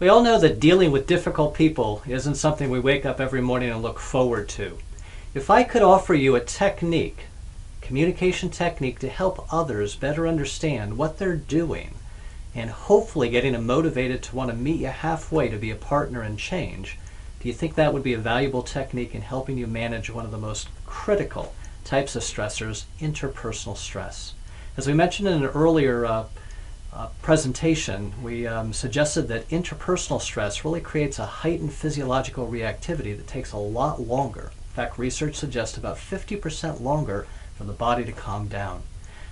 We all know that dealing with difficult people isn't something we wake up every morning and look forward to. If I could offer you a technique, communication technique to help others better understand what they're doing and hopefully getting them motivated to want to meet you halfway to be a partner in change, do you think that would be a valuable technique in helping you manage one of the most critical types of stressors, interpersonal stress? As we mentioned in an earlier presentation, we suggested that interpersonal stress really creates a heightened physiological reactivity that takes a lot longer. In fact, research suggests about 50% longer for the body to calm down.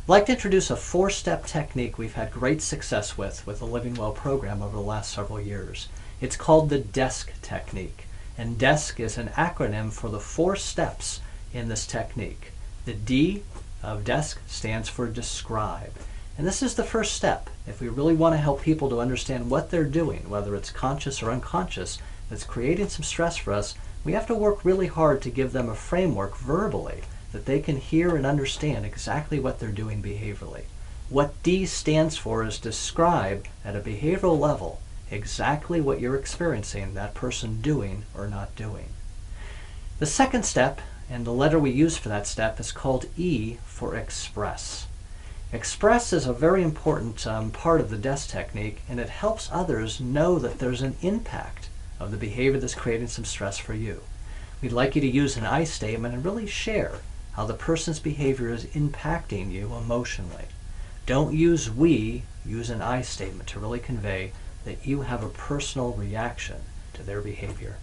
I'd like to introduce a 4-step technique we've had great success with the Living Well program over the last several years. It's called the DESC technique, and DESC is an acronym for the 4 steps in this technique. The D of DESC stands for describe. And this is the first step. If we really want to help people to understand what they're doing, whether it's conscious or unconscious, that's creating some stress for us, we have to work really hard to give them a framework verbally that they can hear and understand exactly what they're doing behaviorally. What D stands for is describe at a behavioral level exactly what you're experiencing that person doing or not doing. The second step, and the letter we use for that step, is called E for express. Express is a very important part of the DESC technique, and it helps others know that there's an impact of the behavior that's creating some stress for you. We'd like you to use an I statement and really share how the person's behavior is impacting you emotionally. Don't use we, use an I statement to really convey that you have a personal reaction to their behavior.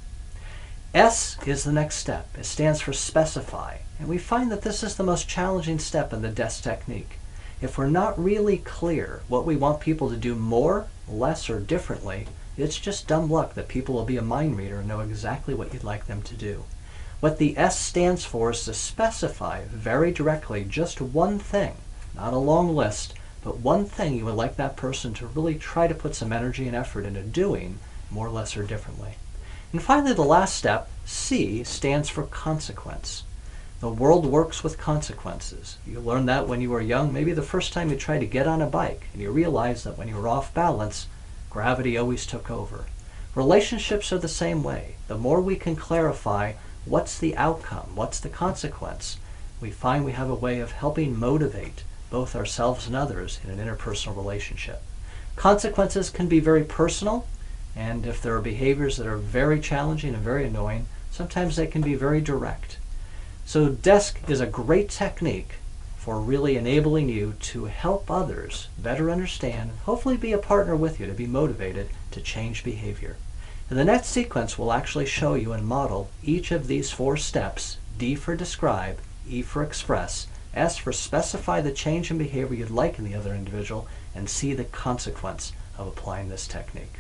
S is the next step. It stands for specify, and we find that this is the most challenging step in the DESC technique. If we're not really clear what we want people to do more, less, or differently, it's just dumb luck that people will be a mind reader and know exactly what you'd like them to do. What the S stands for is to specify very directly just one thing, not a long list, but one thing you would like that person to really try to put some energy and effort into doing, more, less, or differently. And finally, the last step, C, stands for consequence. The world works with consequences. You learned that when you were young, maybe the first time you tried to get on a bike, and you realized that when you were off balance, gravity always took over. Relationships are the same way. The more we can clarify what's the outcome, what's the consequence, we find we have a way of helping motivate both ourselves and others in an interpersonal relationship. Consequences can be very personal, and if there are behaviors that are very challenging and very annoying, sometimes they can be very direct. So DESC is a great technique for really enabling you to help others better understand and hopefully be a partner with you to be motivated to change behavior. In the next sequence, we'll actually show you and model each of these 4 steps: D for describe, E for express, S for specify the change in behavior you'd like in the other individual, and C, the consequence of applying this technique.